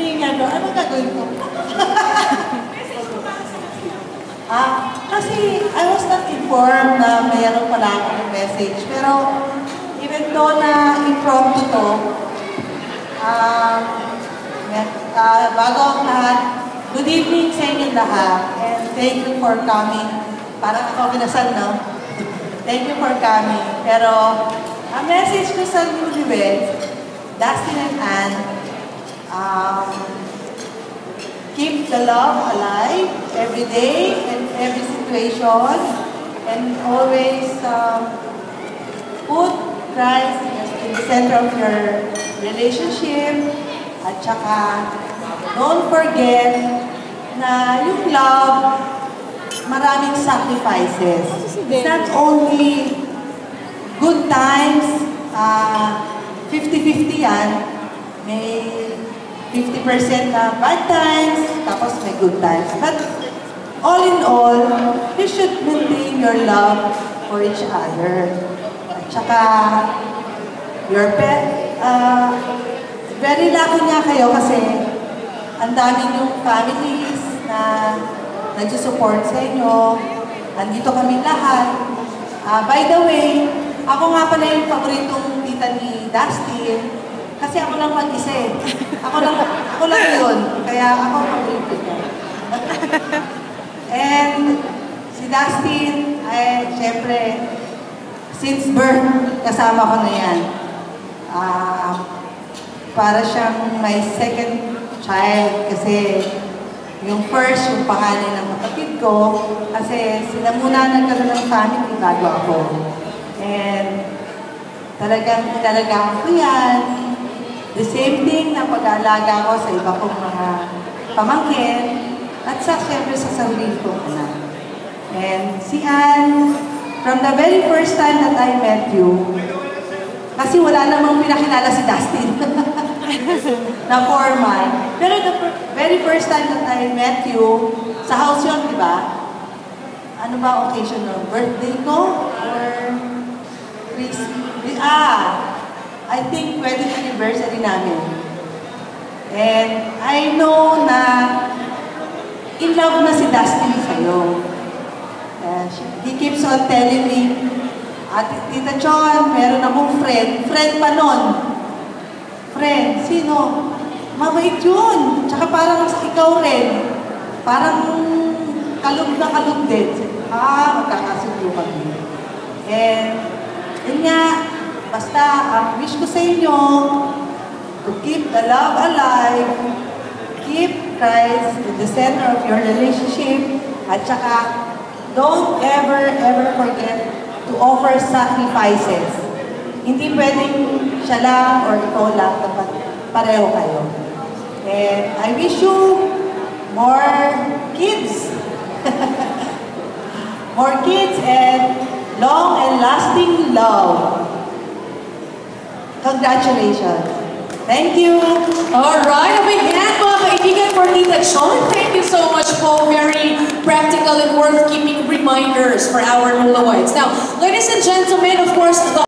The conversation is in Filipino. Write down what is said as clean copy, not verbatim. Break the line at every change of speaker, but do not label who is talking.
Hiningan ko, ano gagawin ko? Kasi I was not informed na mayroon pala akong message. Pero even though na impromptu to, bago ang lahat, good evening sa inyo lahat. And thank you for coming. Parang ako kinasal, no? Thank you for coming. Pero ang message ko sa newlyweds, Dustin and Ann, keep the love alive every day and every situation, and always put Christ in the center of your relationship, at saka don't forget na yung love, maraming sacrifices. It's not only good times, 50-50 yan, may 50% na bad times, tapos may good times. But all in all, you should maintain your love for each other. At saka, very lucky nga kayo kasi ang dami yung families na nag-support sa inyo. Andito kami lahat. By the way, ako nga pala yung paboritong tita ni Dustin. Kasi ako lang mag-isa eh. Ako lang yun. Kaya ako paborito niya. And si Dustin, ay syempre, since birth, kasama ko na yan. Para siyang my second child. Kasi yung first, yung panganay ng kapatid ko. Kasi sila muna nagkaroon ng family bago ako. And talagang inalagaan ko yan. The same thing na pag-aalaga ko sa iba kong mga pamangkin at siyempre sa sarili ko anak. And si Ann, from the very first time that I met you, kasi wala namang pinakilala si Dustin na formal. Pero the very first time that I met you, sa house yun, di ba? Ano ba occasion no? Birthday ko? Or Christmas? I think wedding anniversary namin. And I know na in love na si Dustin sa'yo. He keeps on telling me, Tita Chon, meron akong friend. Friend pa nun. Friend, sino? Mabait yun. Tsaka parang ikaw rin. Parang kalog na kalog din. Magkakasundo kami. And yun nga, basta, ang wish ko sa inyo, to keep the love alive, keep Christ in the center of your relationship, at saka, don't ever forget to offer sacrifices. Hindi pwedeng siya lang or ikaw lang, dapat pareho kayo. And I wish you more kids. More kids and long and lasting love. Congratulations. Thank you.
Alright, a big hand mga kaibigan for Tita Chon. Thank you so much po. Very practical and worth-keeping reminders for our newlyweds. Now, ladies and gentlemen, of course,